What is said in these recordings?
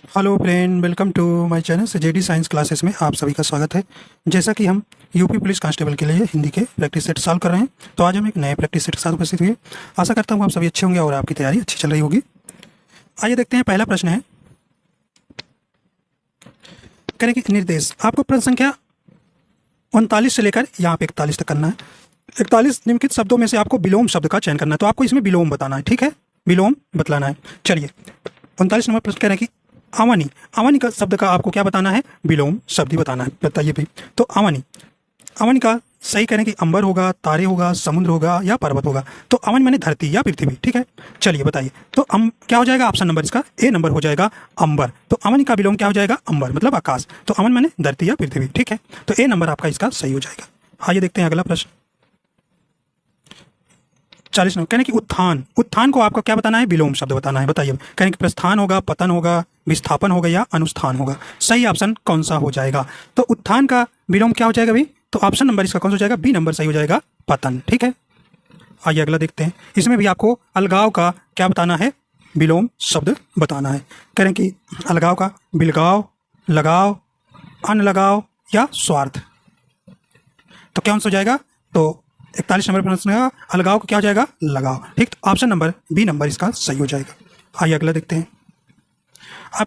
Hello friend, welcome to my channel JD science classes में आप सभी का स्वागत है। जैसा कि हम यूपी पुलिस कांस्टेबल के लिए हिंदी के प्रैक्टिस सेट सॉल्व कर रहे हैं, तो आज हम एक नए प्रैक्टिस सेट के साथ उपस्थित हुए। आशा करता हूँ आप सभी अच्छे होंगे और आपकी तैयारी अच्छी चल रही होगी। आइए देखते हैं, पहला प्रश्न है, करें कि निर्देश आपको प्रश्न संख्या 39 से लेकर यहाँ पे 41 तक करना है। 41 निम्नलिखित शब्दों में से आपको विलोम शब्द का चयन करना है, तो आपको इसमें विलोम बताना है। ठीक है, विलोम बतलाना है। चलिए 39 नंबर प्रश्न कह रहे हैं कि आवानी, आवानी का शब्द का आपको क्या बताना है? विलोम शब्द ही बताना है। बताइए भाई। तो आवानी, आवानी का सही करें कि अंबर होगा, तारे होगा, समुद्र होगा या पर्वत होगा। तो आवानी माने धरती या पृथ्वी। ठीक है, चलिए बताइए। तो क्या हो जाएगा? ऑप्शन नंबर इसका ए नंबर हो जाएगा, अंबर। तो आवानी का विलोम क्या हो जाएगा? अंबर मतलब आकाश। तो अमन माने धरती या पृथ्वी। ठीक है, तो ए नंबर आपका इसका सही हो जाएगा। आइए देखते हैं अगला प्रश्न। 40 नंबर कहने कि उत्थान, उत्थान को आपको क्या बताना है? विलोम शब्द बताना है। बताइए, कहने कि प्रस्थान होगा, पतन होगा, विस्थापन होगा या अनुस्थान होगा। सही ऑप्शन कौन सा हो जाएगा? तो उत्थान का विलोम क्या हो जाएगा भाई? तो ऑप्शन नंबर इसका कौन सा हो जाएगा? बी नंबर सही हो जाएगा, पतन। ठीक है, आइए अगला देखते हैं। इसमें भी आपको अलगाव का क्या बताना है? विलोम शब्द बताना है। करें कि अलगाव का बिलगाव, लगाव, अनलगाव या स्वार्थ। तो क्या आंसर हो जाएगा? तो 41 नंबर प्रश्न का अलगाव को क्या हो जाएगा? लगाव। ठीक, तो ऑप्शन नंबर बी नंबर इसका सही हो जाएगा। आइए अगला देखते हैं।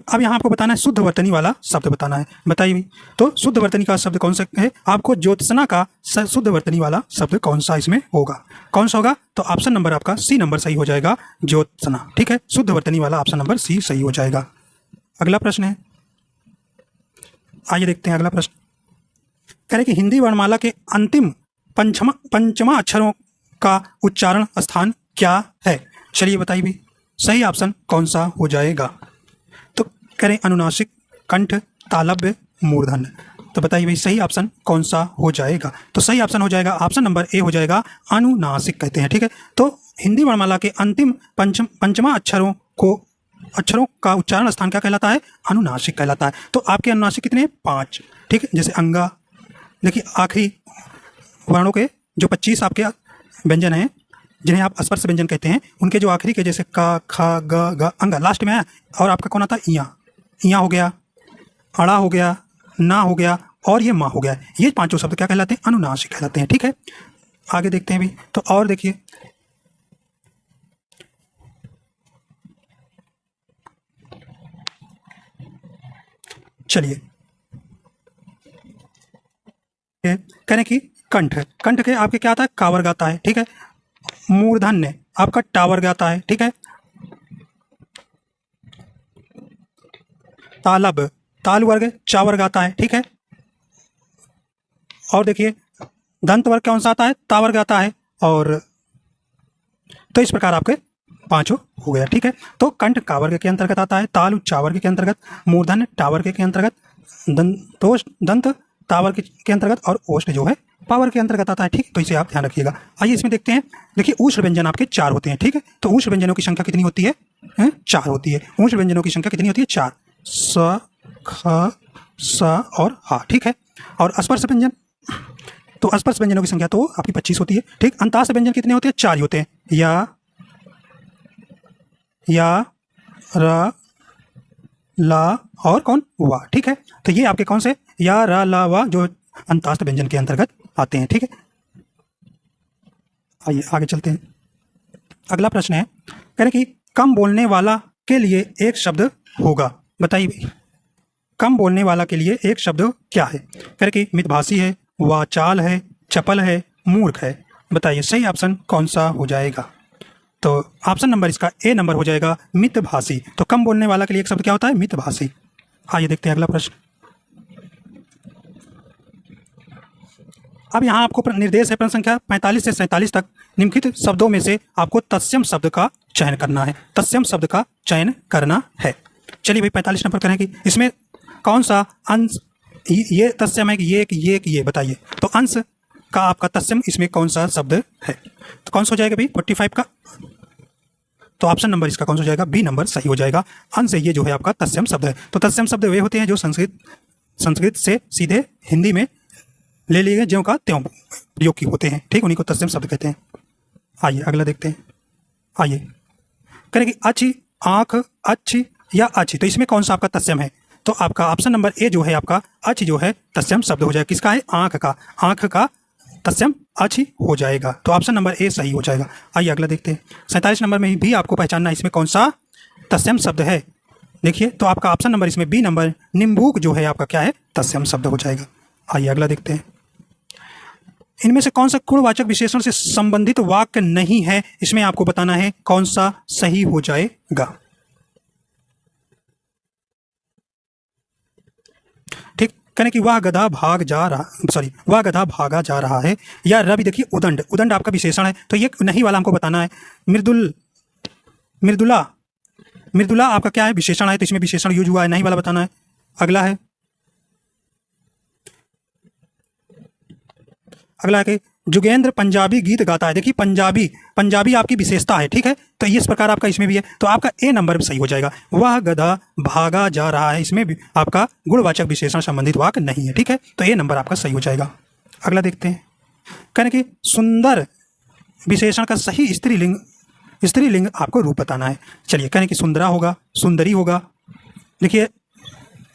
अब यहाँ आपको बताना है शुद्ध वर्तनी वाला शब्द बताना है। बताइए भी। तो शुद्ध वर्तनी का शब्द कौन सा है? आपको ज्योत्सना का शुद्ध वर्तनी वाला शब्द कौन सा इसमें होगा? कौन सा होगा? तो ऑप्शन नंबर आपका सी नंबर सही हो जाएगा, ज्योत्सना। ठीक है, शुद्ध वर्तनी वाला ऑप्शन नंबर सी सही हो जाएगा। अगला प्रश्न है, आइए देखते हैं अगला प्रश्न। कह रहे कि हिंदी वर्णमाला के अंतिम पंचमा अक्षरों का उच्चारण स्थान क्या है? चलिए बताइए भी, सही ऑप्शन कौन सा हो जाएगा? तो करें अनुनासिक, कंठ, तालव्य, मूर्धन्य। तो बताइए भाई, सही ऑप्शन कौन सा हो जाएगा? तो सही ऑप्शन हो जाएगा ऑप्शन नंबर ए हो जाएगा, अनुनासिक कहते हैं। ठीक है, तो हिंदी वर्णमाला के अंतिम पंचमा अक्षरों का उच्चारण स्थान क्या कहलाता है? अनुनासिक कहलाता है। तो आपके अनुनासिक कितने? 5। ठीक है, जैसे अंगा, देखिए आखिरी वर्णों के जो 25 आपके व्यंजन हैं, जिन्हें आप स्पर्श व्यंजन कहते हैं, उनके जो आखिरी के जैसे का, खा, ग, अंगा लास्ट में आया, और आपका कौन आता है? इया। इया हो गया, अड़ा हो गया, ना हो गया और ये माँ हो गया। ये पांचों शब्द क्या कहलाते हैं? अनुनासिक कहलाते हैं। ठीक है, आगे देखते हैं भी। तो और देखिए, चलिए करें कि कंठ, कंठ के आपके क्या आता है? कावर गाता है। ठीक है, मूर्धन्य आपका टावर गाता है। ठीक है, तालब, ताल वर्ग चावर गाता है। ठीक है, और देखिए दंत वर्ग कौन सा आता है? तावर गाता है। और तो इस प्रकार आपके पांचों हो गया। ठीक है, तो कंठ कावर्ग के अंतर्गत आता है, ताल चावर्ग के अंतर्गत, मूर्धन्य टावर्ग के अंतर्गत, दंत तावर्ग के अंतर्गत और ओष्ठ जो है पावर के अंतर्गत आता है। ठीक, तो इसे आप ध्यान रखिएगा। आइए इसमें देखते हैं। देखिए ऊष्ण व्यंजन आपके 4 होते हैं। ठीक है, तो ऊष्ण व्यंजनों की संख्या कितनी होती है? 4 होती है। ऊष्ण व्यंजनों की संख्या कितनी होती है? 4। स, ख, स और हा। ठीक है, और स्पर्श व्यंजन, तो स्पर्श व्यंजनों की संख्या तो आपकी 25 होती है। ठीक, अंतास व्यंजन कितने होते हैं? 4 ही होते हैं। या, र, ला और कौन? वा। ठीक है, तो ये आपके कौन से? या, र, ला, वा जो अंतास्त व्यंजन के अंतर्गत आते हैं। ठीक है, आइए आगे चलते हैं। अगला प्रश्न है, कह रहे कि कम बोलने वाला के लिए एक शब्द होगा। बताइए, कम बोलने वाला के लिए एक शब्द क्या है? कह रहे कि मितभाषी है, वाचाल है, चपल है, मूर्ख है। बताइए सही ऑप्शन कौन सा हो जाएगा? तो ऑप्शन नंबर इसका ए नंबर हो जाएगा, मितभाषी। तो कम बोलने वाला के लिए एक शब्द क्या होता है? मितभाषी। आइए देखते हैं अगला प्रश्न। अब यहाँ आपको निर्देश है प्रश्न संख्या 45 से 47 तक निम्नलिखित शब्दों में से आपको तत्सम शब्द का चयन करना है। तत्सम शब्द का चयन करना है। चलिए भाई 45 नंबर करें कि इसमें कौन सा अंश ये तत्सम है कि ये बताइए। तो अंश का आपका तत्सम इसमें कौन सा शब्द है? तो कौन सा हो जाएगा भाई? 45 का। तो ऑप्शन नंबर इसका कौन सा हो जाएगा? बी नंबर सही हो जाएगा। अंश ये जो है आपका तत्सम शब्द है। तो तत्सम शब्द वे होते हैं जो संस्कृत से सीधे हिंदी में ले लिए गए ज्यों का त्यों प्रयोग की होते हैं। ठीक, उन्हीं को तत्सम शब्द कहते हैं। आइए अगला देखते हैं। आइए करें कि अच्छी आँख, अच्छी या अच, तो इसमें कौन सा आपका तत्सम है? तो आपका ऑप्शन नंबर ए जो है आपका अच जो है तत्सम शब्द हो जाएगा। किसका है? आँख का। आँख का तत्सम अच ही हो जाएगा। तो ऑप्शन नंबर ए सही हो जाएगा। आइए अगला देखते हैं। 47 नंबर में भी आपको पहचानना है इसमें कौन सा तत्सम शब्द है। देखिए, तो आपका ऑप्शन नंबर इसमें बी नंबर निम्बूक जो है आपका क्या है? तत्सम शब्द हो जाएगा। आइए अगला देखते हैं। इनमें से कौन सा गुणवाचक विशेषण से संबंधित वाक्य नहीं है, इसमें आपको बताना है कौन सा सही हो जाएगा। ठीक, कहने कि वह गधा वह गधा भागा जा रहा है, या रवि, देखिए उदंड, उदंड आपका विशेषण है, तो ये नहीं वाला हमको बताना है। मृदुला आपका क्या है? विशेषण है, तो इसमें विशेषण यूज हुआ है, नहीं वाला बताना है। अगला है कि जुगेंद्र पंजाबी गीत गाता है। देखिए पंजाबी आपकी विशेषता है, ठीक है, तो इस प्रकार आपका इसमें भी है, तो आपका ए नंबर सही हो जाएगा। वह गधा भागा जा रहा है, इसमें भी आपका गुणवाचक विशेषण संबंधित वाक्य नहीं है, ठीक है, तो ए नंबर आपका सही हो जाएगा। अगला देखते हैं। कहने कि सुंदर विशेषण का सही स्त्रीलिंग आपको रूप बताना है। चलिए, कहने कि सुंदरा होगा, सुंदरी होगा, देखिए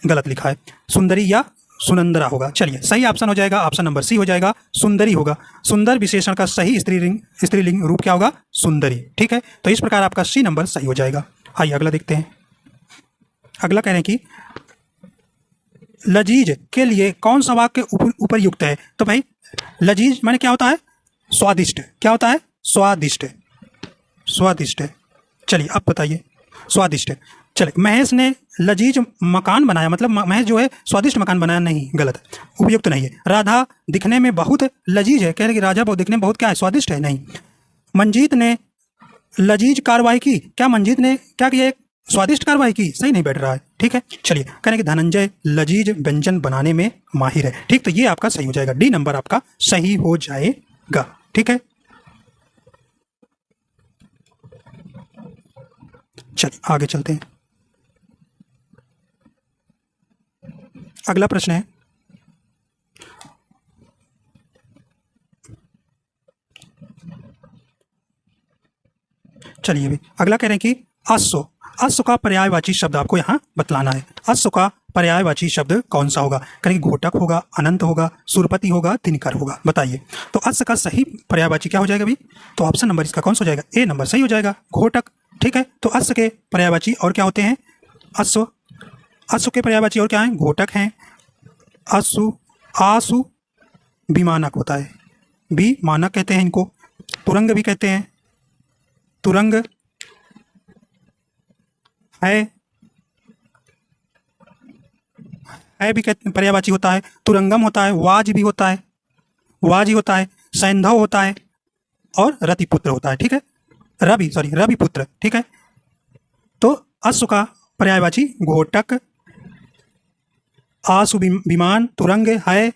गलत लिखा है, सुंदरी या सुनंदरा होगा। चलिए, सही ऑप्शन हो जाएगा, ऑप्शन नंबर सी हो जाएगा, सुंदरी होगा। सुंदर विशेषण का सही स्त्रीलिंग रूप क्या होगा? सुंदरी, ठीक है, तो इस प्रकार आपका सी नंबर सही हो जाएगा। आइए अगला देखते हैं। अगला कह रहे हैं कि लजीज के लिए कौन सा वाक्य उपयुक्त है। तो भाई लजीज माने क्या होता है? स्वादिष्ट। क्या होता है? स्वादिष्ट। चलिए अब बताइए। स्वादिष्ट। चलिए, महेश ने लजीज मकान बनाया, मतलब महेश जो है स्वादिष्ट मकान बनाया, नहीं, गलत, उपयुक्त नहीं है। राधा दिखने में बहुत लजीज है, कह रहे कि राजा बहुत दिखने में बहुत क्या है? स्वादिष्ट है, नहीं। मंजीत ने लजीज कार्रवाई की, क्या मंजीत ने क्या किया? एक स्वादिष्ट कार्रवाई की, सही नहीं बैठ रहा है, ठीक है। चलिए, कहने कि धनंजय लजीज व्यंजन बनाने में माहिर है, ठीक, तो ये आपका सही हो जाएगा, डी नंबर आपका सही हो जाएगा, ठीक है। चलिए आगे चलते हैं। अगला प्रश्न है, चलिए भी अगला कह रहे हैं कि अश्व का पर्यायवाची शब्द आपको यहाँ बतलाना है। अश्व का पर्यायवाची शब्द कौन सा होगा? कहेंगे घोटक होगा, अनंत होगा, सुरपति होगा, दिनकर होगा, बताइए। तो अश्व का सही पर्यायवाची क्या हो जाएगा भी? तो ऑप्शन नंबर इसका कौन सा हो जाएगा? ए नंबर सही हो जाएगा, घोटक, ठीक है। तो अश्व के पर्यायवाची और क्या होते हैं? अश्व के पर्यायवाची और क्या है? घोटक हैं, आसु विमानक होता है, विमानक कहते हैं इनको, तुरंग भी कहते हैं, तुरंग है भी कहते पर्यायवाची होता है, तुरंगम होता है, वाज भी होता है, वाज ही होता है, सैंधव होता है और रतिपुत्र होता है, ठीक है, रविपुत्र, ठीक है। तो अश्व का पर्यायवाची घोटक, आसु विमान, तुरंग है,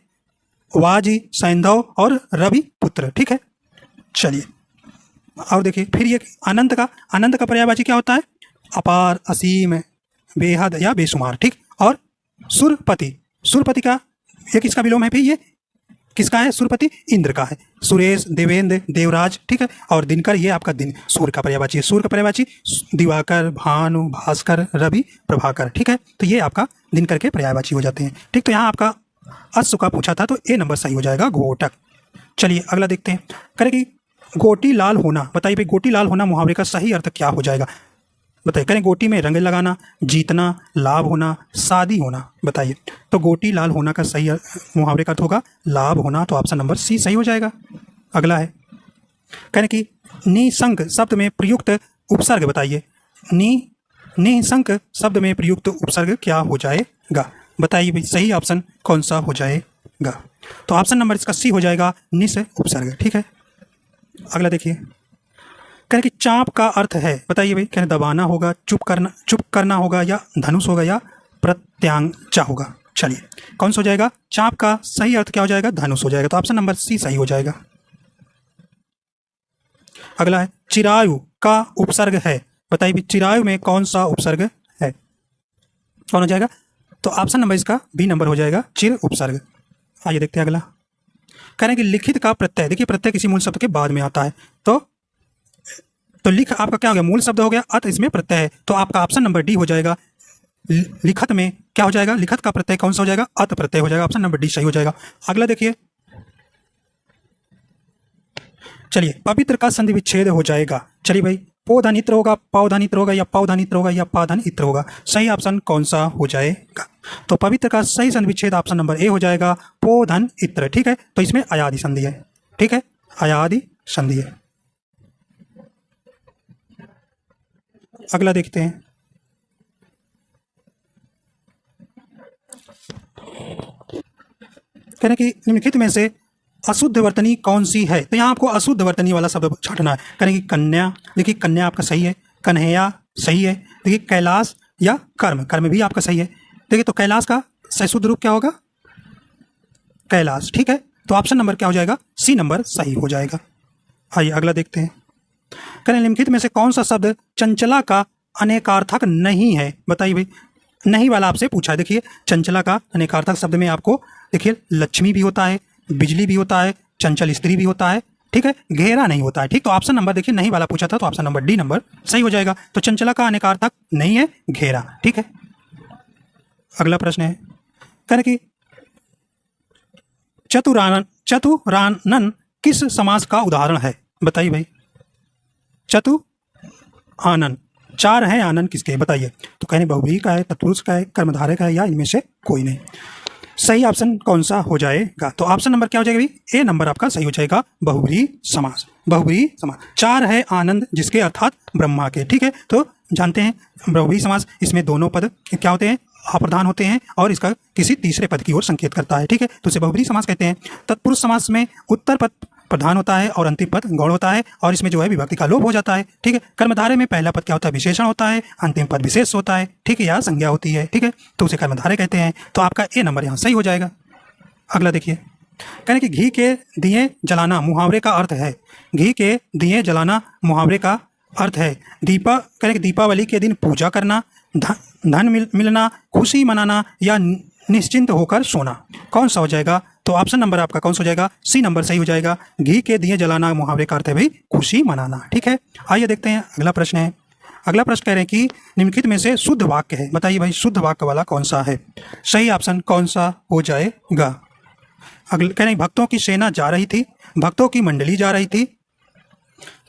वाजी, सैंधव और रविपुत्र, ठीक है। चलिए और देखिए फिर ये अनंत का पर्यायवाची क्या होता है? अपार, असीम, बेहद या बेशुमार, ठीक। और सुरपति का ये किसका विलोम है? फिर ये किसका है? सुरपति इंद्र का है, सुरेश, देवेंद्र, देवराज, ठीक है। और दिनकर ये आपका दिन, सूर्य का पर्यायवाची है, सूर्य का पर्यायवाची दिवाकर, भानु, भास्कर, रवि, प्रभाकर, ठीक है। तो ये आपका दिनकर के पर्यायवाची हो जाते हैं, ठीक। तो यहाँ आपका अश्व का पूछा था, तो ए नंबर सही हो जाएगा, घोटक। चलिए अगला देखते हैं। करें कि गोटी लाल होना, बताइए भाई गोटी लाल होना मुहावरे का सही अर्थ क्या हो जाएगा? बताइए। करें गोटी में रंग लगाना, जीतना, लाभ होना, शादी होना, बताइए। तो गोटी लाल होना का सही मुहावरे का अर्थ होगा लाभ होना, तो ऑप्शन नंबर सी सही हो जाएगा। अगला है, कहें कि निशंक शब्द में प्रयुक्त उपसर्ग बताइए। निशंक शब्द में प्रयुक्त उपसर्ग क्या हो जाएगा? बताइए भाई, सही ऑप्शन कौन सा हो जाएगा? तो ऑप्शन नंबर इसका सी हो जाएगा, निश उपसर्ग, ठीक है। अगला देखिए, कहें कि चाप का अर्थ है, बताइए भाई। कहें दबाना होगा, चुप करना होगा, या धनुष होगा, या प्रत्यांचा होगा। चलिए कौन सा हो जाएगा? चाप का सही अर्थ क्या हो जाएगा? धनुष हो जाएगा, तो ऑप्शन नंबर सी सही हो जाएगा। अगला है, चिरायु का उपसर्ग है, बताइए भाई चिरायु में कौन सा उपसर्ग है? कौन हो जाएगा? तो ऑप्शन नंबर इसका बी नंबर हो जाएगा, चिर उपसर्ग। आइए देखते हैं अगला। कह रहे हैं कि लिखित का प्रत्यय, देखिए प्रत्यय किसी मूल शब्द के बाद में आता है, तो लिख आपका क्या हो गया? मूल शब्द हो गया, अत इसमें प्रत्यय है, तो आपका ऑप्शन नंबर डी हो जाएगा, लिखत में क्या हो जाएगा, लिखत का प्रत्यय कौन सा हो जाएगा, अत प्रत्यय हो जाएगा। ऑप्शन नंबर डी सही हो जाएगा। अगला देखिए, चलिए पवित्र का संधि विच्छेद हो जाएगा। चलिए भाई, पोधन इत्र होगा, पौधन इत्र होगा, या पौधन इत्र होगा, या पाधन इत्र होगा। सही ऑप्शन कौन सा हो जाएगा? तो पवित्र का सही संधि विच्छेद ऑप्शन नंबर ए हो जाएगा, पोधन इत्र। ठीक है, तो इसमें अयादि संधि है। ठीक है, अयादि संधि है। अगला देखते हैं, कह रहे कि निम्नलिखित में से अशुद्ध वर्तनी कौन सी है? तो यहाँ आपको अशुद्ध वर्तनी वाला शब्द छाटना है। करें कि कन्या, देखिए कन्या आपका सही है, कन्हैया सही है। देखिए कैलाश या कर्म, कर्म भी आपका सही है। देखिए तो कैलाश का सही शुद्ध रूप क्या होगा, कैलाश। ठीक है, तो ऑप्शन नंबर क्या हो जाएगा, सी नंबर सही हो जाएगा। आइए अगला देखते हैं, करें निम्नलिखित में से कौन सा शब्द चंचला का अनेकार्थक नहीं है? बताइए भाई, नहीं वाला आपसे पूछा है। देखिए चंचला का अनेकार्थक शब्द में आपको देखिए लक्ष्मी भी होता है, बिजली भी होता है, चंचल स्त्री भी होता है। ठीक है, घेरा नहीं होता है। ठीक, तो ऑप्शन नंबर देखिए नहीं वाला पूछा था, तो ऑप्शन नंबर डी नंबर सही हो जाएगा। तो चंचला का अनेकार्थक नहीं है घेरा। ठीक है, अगला प्रश्न है, कह रहे कि चतुरानन किस समास का उदाहरण है? बताइए भाई, चतु आनन, चार है आनन किसके, बताइए। तो कहने बहुव्रीहि का है, तत्पुरुष का है, कर्मधारय का है, या इनमें से कोई नहीं। सही ऑप्शन कौन सा हो जाएगा? तो ऑप्शन नंबर क्या हो जाएगा भाई, ए नंबर आपका सही हो जाएगा, बहुव्रीहि समास। बहुव्रीहि समास, चार है आनंद जिसके अर्थात ब्रह्मा के। ठीक है, तो जानते हैं बहुव्रीहि समास, इसमें दोनों पद क्या होते हैं, अप्रधान होते हैं, और इसका किसी तीसरे पद की ओर संकेत करता है। ठीक है, तो इसे बहुव्रीहि समास कहते हैं। तत्पुरुष समास में उत्तर पद प्रधान होता है और अंतिम पद गौण होता है, और इसमें जो है विभक्ति का लोप हो जाता है। ठीक है, कर्मधारय में पहला पद क्या होता है, विशेषण होता है, अंतिम पद विशेष होता है। ठीक है, या संज्ञा होती है। ठीक है, तो उसे कर्मधारय कहते हैं। तो आपका ए नंबर यहाँ सही हो जाएगा। अगला देखिए, कहने कि घी के दिए जलाना मुहावरे का अर्थ है। घी के दिए जलाना मुहावरे का अर्थ है कहने कि दीपावली के दिन पूजा करना, धन मिलना, खुशी मनाना, या निश्चिंत होकर सोना। कौन सा हो जाएगा? तो ऑप्शन नंबर आपका कौन सा हो जाएगा, सी नंबर सही हो जाएगा। घी के दिए जलाना मुहावरे का अर्थ है भाई खुशी मनाना। ठीक है, आइए देखते हैं अगला प्रश्न है। अगला प्रश्न कह रहे हैं कि निम्नलिखित में से शुद्ध वाक्य है। बताइए भाई, शुद्ध वाक्य वाला कौन सा है? सही ऑप्शन कौन सा हो जाएगा? अगले कह रहे हैं भक्तों की सेना जा रही थी, भक्तों की मंडली जा रही थी।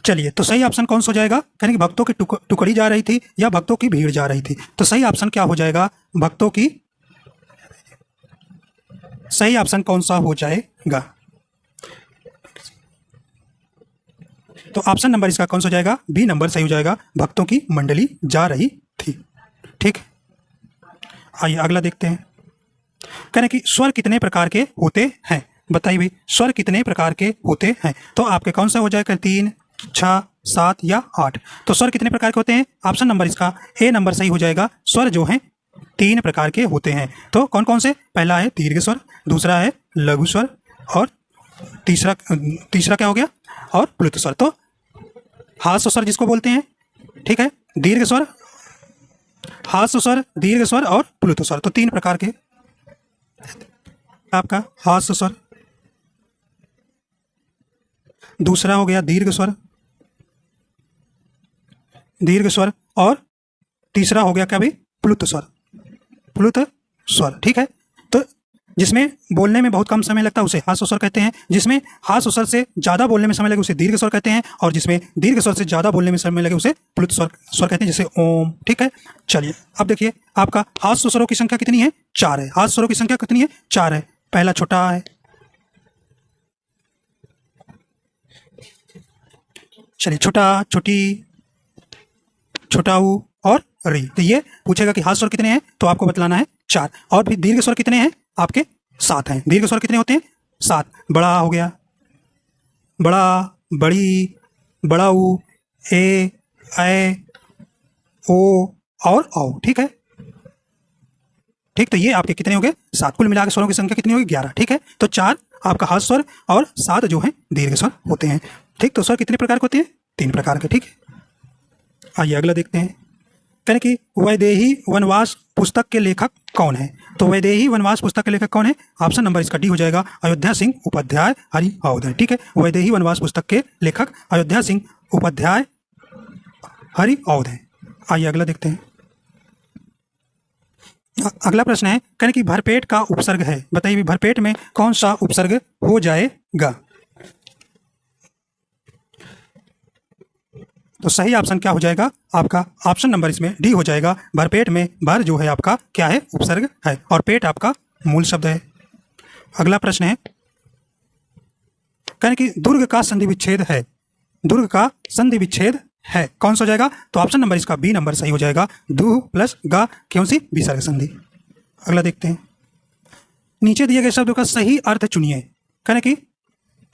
चलिए, तो सही ऑप्शन कौन सा हो जाएगा? कहने कि भक्तों की टुकड़ी जा रही थी या भक्तों की भीड़ जा रही थी। तो सही ऑप्शन क्या हो जाएगा, भक्तों की। सही ऑप्शन कौन सा हो जाएगा? तो ऑप्शन नंबर इसका कौन सा हो जाएगा, बी नंबर सही हो जाएगा, भक्तों की मंडली जा रही थी। ठीक, आइए अगला देखते हैं। कह रहे कि स्वर कितने प्रकार के होते हैं? बताइए भाई, स्वर कितने प्रकार के होते हैं? तो आपके कौन सा हो जाएगा, 3, 6, 7 या 8? तो स्वर कितने प्रकार के होते हैं? ऑप्शन नंबर इसका ए नंबर सही हो जाएगा। स्वर जो हैं 3 प्रकार के होते हैं। तो कौन कौन से? पहला है दीर्घ स्वर, दूसरा है लघु स्वर, और तीसरा क्या हो गया, और प्लुत स्वर। तो हास्य स्वर जिसको बोलते हैं। ठीक है, दीर्घ स्वर, हास्य स्वर, दीर्घ स्वर और प्लुत स्वर। तो 3 प्रकार के आपका हास्य स्वर, दूसरा हो गया दीर्घ स्वर, और तीसरा हो गया क्या भाई, प्लुत स्वर, प्लुत स्वर। ठीक है, तो जिसमें बोलने में बहुत कम समय लगता है उसे हास्य स्वर कहते हैं, जिसमें हास्य स्वर से ज़्यादा बोलने में समय लगे उसे दीर्घ स्वर कहते हैं, और जिसमें दीर्घ स्वर से ज़्यादा बोलने में समय लगे उसे प्लुत स्वर कहते हैं, जैसे ओम। ठीक है, चलिए अब देखिए आपका हास्य स्वरों की संख्या कितनी है, 4 है। हास्य स्वरों की संख्या कितनी है, 4 है। पहला छोटा है, चलिए छोटा, छोटी, छोटाऊ और री। तो ये पूछेगा कि हास्य स्वर कितने हैं, तो आपको बतलाना है 4। और फिर दीर्घ स्वर कितने हैं, आपके 7 हैं। दीर्घ स्वर कितने होते हैं, 7। बड़ा हो गया, बड़ा, बड़ी, बड़ाऊ, ए, ओ और औ। ठीक है, ठीक, तो ये आपके कितने हो गए, 7। कुल मिलाकर स्वरों की संख्या कितनी होगी, 11। ठीक है, तो 4 आपका हास्य स्वर और 7 जो है दीर्घ स्वर होते हैं। ठीक, तो स्वर कितने प्रकार के होते हैं, 3 प्रकार के। ठीक है, आइए अगला देखते हैं। कहने कि वैदेही वनवास पुस्तक के लेखक कौन है? तो वैदेही वनवास पुस्तक के लेखक कौन है? ऑप्शन नंबर इसका डी हो जाएगा, अयोध्या सिंह उपाध्याय हरिऔध। ठीक है, वैदेही वनवास पुस्तक के लेखक अयोध्या सिंह उपाध्याय हरिऔध है। आइए अगला देखते हैं। अगला प्रश्न है, कहने कि भरपेट का उपसर्ग है, बताइए भरपेट में कौन सा उपसर्ग हो जाएगा। तो सही ऑप्शन क्या हो जाएगा आपका, ऑप्शन नंबर इसमें डी हो जाएगा। भरपेट में भर जो है आपका क्या है, उपसर्ग है, और पेट आपका मूल शब्द है। अगला प्रश्न है, कहने कि दुर्ग का संधि विच्छेद है, दुर्ग का संधि विच्छेद है, कौन सा हो जाएगा। तो ऑप्शन नंबर इसका बी नंबर सही हो जाएगा। दु प्लस गा क्यों सी विसर्ग संधि। अगला देखते हैं, नीचे दिए गए शब्दों का सही अर्थ चुनिए। कहने कि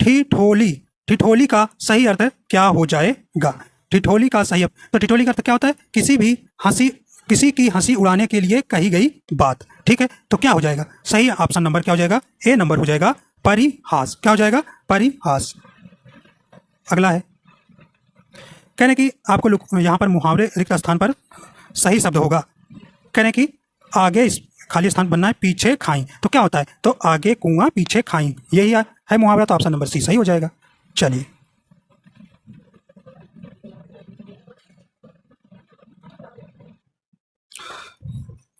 ठिठोली, ठिठोली का सही अर्थ क्या हो जाएगा। ठिठोली का सही, तो ठिठोली का अर्थ क्या होता है, किसी की हंसी उड़ाने के लिए कही गई बात, ठीक है। तो क्या हो जाएगा सही ऑप्शन नंबर क्या हो जाएगा, ए नंबर हो जाएगा, परिहास। क्या हो जाएगा, परिहास। अगला है, कहने कि आपको यहाँ पर मुहावरे रिक्त स्थान पर सही शब्द होगा। कहने कि आगे इस खाली स्थान बनना है, पीछे खाई। तो क्या होता है, तो आगे कुआं पीछे खाई, यही है मुहावरा। तो ऑप्शन नंबर सी सही हो जाएगा। चलिए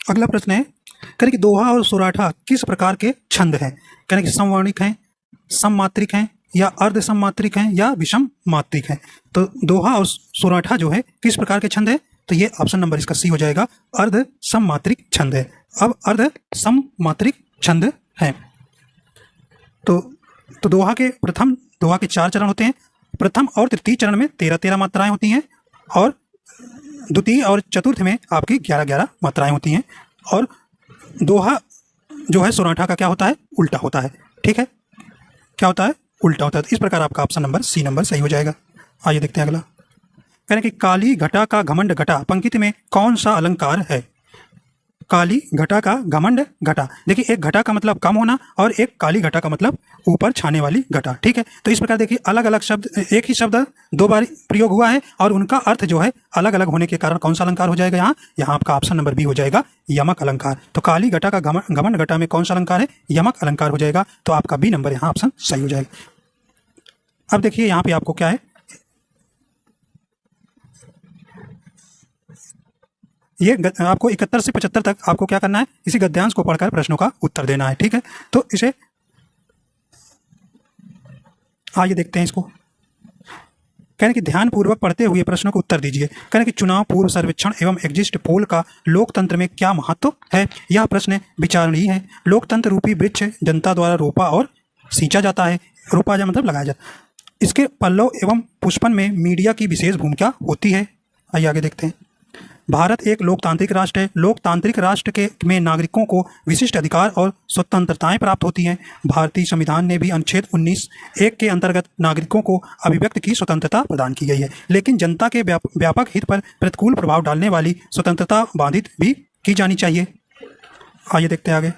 अगला प्रश्न है, कहने कि दोहा और सोराठा किस प्रकार के छंद हैं। कहने कि समवर्णिक हैं, सममात्रिक हैं, या अर्ध सममात्रिक हैं, या विषम मात्रिक हैं। तो दोहा और सोराठा जो है किस प्रकार के छंद है, तो ये ऑप्शन नंबर इसका सी हो जाएगा, अर्ध सममात्रिक छंद है। अब अर्ध सममात्रिक छंद है, तो दोहा के 4 चरण होते हैं। प्रथम और तृतीय चरण में 13-13 मात्राएं होती हैं, और द्वितीय और चतुर्थ में आपकी 11-11 मात्राएं होती हैं। और दोहा जो है सोराठा का क्या होता है, उल्टा होता है, ठीक है। क्या होता है, उल्टा होता है। तो इस प्रकार आपका ऑप्शन नंबर सी नंबर सही हो जाएगा। आइए देखते हैं अगला, कहने कि काली घटा का घमंड घटा पंक्ति में कौन सा अलंकार है। काली घटा का घमंड घटा, देखिए एक घटा का मतलब कम होना, और एक काली घटा का मतलब ऊपर छाने वाली घटा, ठीक है। तो इस प्रकार देखिए अलग अलग शब्द, एक ही शब्द 2 बार प्रयोग हुआ है, और उनका अर्थ जो है अलग अलग होने के कारण कौन सा अलंकार हो जाएगा यहाँ आपका ऑप्शन नंबर बी हो जाएगा, यमक अलंकार। तो काली घटा का घमंड घटा में कौन सा अलंकार है, यमक अलंकार हो जाएगा। तो आपका बी नंबर यहाँ ऑप्शन सही हो जाएगा। अब देखिए यहाँ पे आपको क्या है, ये आपको 71 से 75 तक आपको क्या करना है, इसी गद्यांश को पढ़कर प्रश्नों का उत्तर देना है, ठीक है। तो इसे आइए देखते हैं इसको। कहने कि ध्यानपूर्वक पढ़ते हुए प्रश्नों को उत्तर दीजिए। कहने कि चुनाव पूर्व सर्वेक्षण एवं एग्जिट पोल का लोकतंत्र में क्या महत्व है। यह प्रश्न विचारणीय है। लोकतंत्र रूपी वृक्ष जनता द्वारा रोपा और सींचा जाता है। रोपा जा मतलब लगाया जाता है। इसके पल्लव एवं पुष्पन में मीडिया की विशेष भूमिका होती है। आइए आगे देखते हैं। भारत एक लोकतांत्रिक राष्ट्र है। लोकतांत्रिक राष्ट्र के में नागरिकों को विशिष्ट अधिकार और स्वतंत्रताएं प्राप्त होती हैं। भारतीय संविधान ने भी अनुच्छेद 19(1) के अंतर्गत नागरिकों को अभिव्यक्ति की स्वतंत्रता प्रदान की गई है, लेकिन जनता के व्यापक हित पर प्रतिकूल प्रभाव डालने वाली स्वतंत्रता बाधित भी की जानी चाहिए। आइए देखते हैं आगे।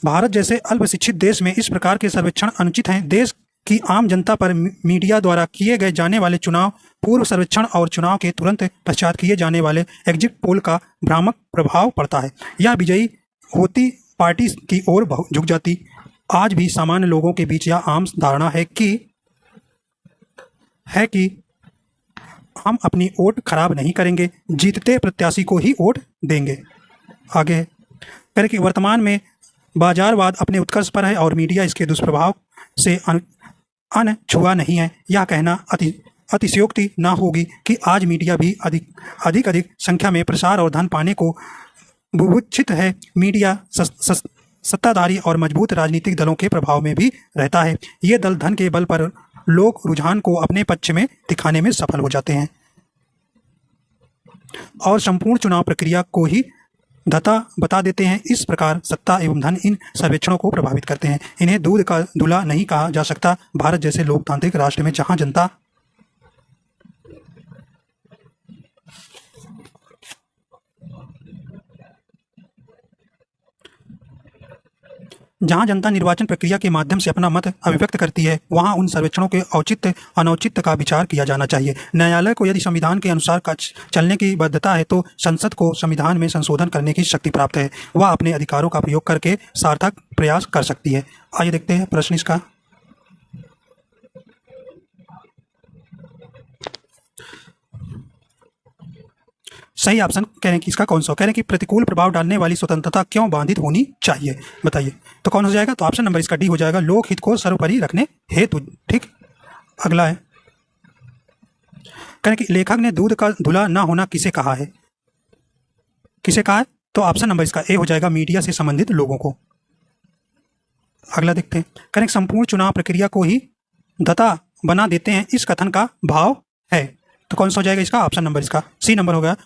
भारत जैसे अल्पशिक्षित देश में इस प्रकार के सर्वेक्षण अनुचित हैं। देश की आम जनता पर मीडिया द्वारा किए गए जाने वाले चुनाव पूर्व सर्वेक्षण और चुनाव के तुरंत पश्चात किए जाने वाले एग्जिट पोल का भ्रामक प्रभाव पड़ता है। यह विजयी होती पार्टी की ओर झुक जाती। आज भी सामान्य लोगों के बीच यह आम धारणा है कि हम अपनी वोट खराब नहीं करेंगे, जीतते प्रत्याशी को ही वोट देंगे। आगे करें कि वर्तमान में बाजारवाद अपने उत्कर्ष पर है और मीडिया इसके दुष्प्रभाव से अनछुआ नहीं है। यह कहना अतिशयोक्ति न होगी कि आज मीडिया भी अधिक संख्या में प्रसार और धन पाने को बुभुक्षित है। मीडिया सत्ताधारी और मजबूत राजनीतिक दलों के प्रभाव में भी रहता है। ये दल धन के बल पर लोक रुझान को अपने पक्ष में दिखाने में सफल हो जाते हैं और संपूर्ण चुनाव प्रक्रिया को ही धता बता देते हैं। इस प्रकार सत्ता एवं धन इन सर्वेक्षणों को प्रभावित करते हैं। इन्हें दूध का दूल्हा नहीं कहा जा सकता। भारत जैसे लोकतांत्रिक राष्ट्र में जहां जनता निर्वाचन प्रक्रिया के माध्यम से अपना मत अभिव्यक्त करती है, वहां उन सर्वेक्षणों के औचित्य अनौचित्य का विचार किया जाना चाहिए। न्यायालय को यदि संविधान के अनुसार चलने की बाध्यता है तो संसद को संविधान में संशोधन करने की शक्ति प्राप्त है। वह अपने अधिकारों का प्रयोग करके सार्थक प्रयास कर सकती है। आइए देखते हैं प्रश्न इसका। सही ऑप्शन कह रहे हैं कि इसका कौन सा, कह रहे हैं कि प्रतिकूल प्रभाव डालने वाली स्वतंत्रता क्यों बाधित होनी चाहिए, बताइए। तो कौन हो जाएगा, तो ऑप्शन नंबर इसका डी हो जाएगा, लोक हित को सर्वोपरि रखने हेतु। ठीक, अगला है, कह रहे हैं कि लेखक ने दूध का धुला न होना किसे कहा है, किसे कहा है, तो ऑप्शन नंबर इसका ए हो जाएगा, मीडिया से संबंधित लोगों को। अगला देखते हैं, कह रहे हैं संपूर्ण चुनाव प्रक्रिया को ही दता बना देते हैं इस कथन का भाव है, तो कौन सा हो जाएगा इसका, ऑप्शन नंबर इसका सी नंबर हो गया,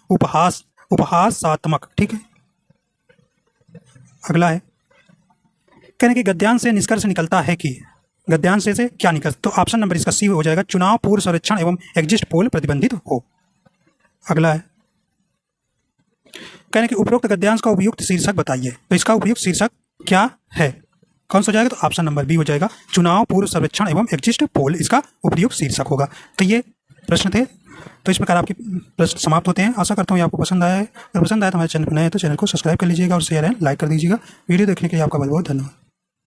उपहासात्मक। ठीक है, अगला है, कह रहे हैं कि गद्यांश से निष्कर्ष निकलता है कि, गद्यांश से क्या निकल, तो ऑप्शन नंबर इसका सी हो जाएगा, चुनाव पूर्व सर्वेक्षण एवं एग्जिट पोल प्रतिबंधित हो। अगला है, कह रहे हैं कि उपरोक्त गद्यांश का उपयुक्त शीर्षक बताइए, तो इसका उपयुक्त शीर्षक क्या है, कौन सा हो जाएगा, तो ऑप्शन नंबर बी हो जाएगा, चुनाव पूर्व सर्वेक्षण एवं एग्जिट पोल इसका उपयुक्त शीर्षक होगा। तो ये प्रश्न थे, तो इस प्रकार आपके प्रश्न समाप्त होते हैं। आशा करता हूँ ये आपको पसंद आया है, अगर पसंद आया तो हमारे चैनल पर नए हैं तो चैनल को सब्सक्राइब कर लीजिएगा और शेयर एंड लाइक कर दीजिएगा। वीडियो देखने के लिए आपका बहुत बहुत धन्यवाद।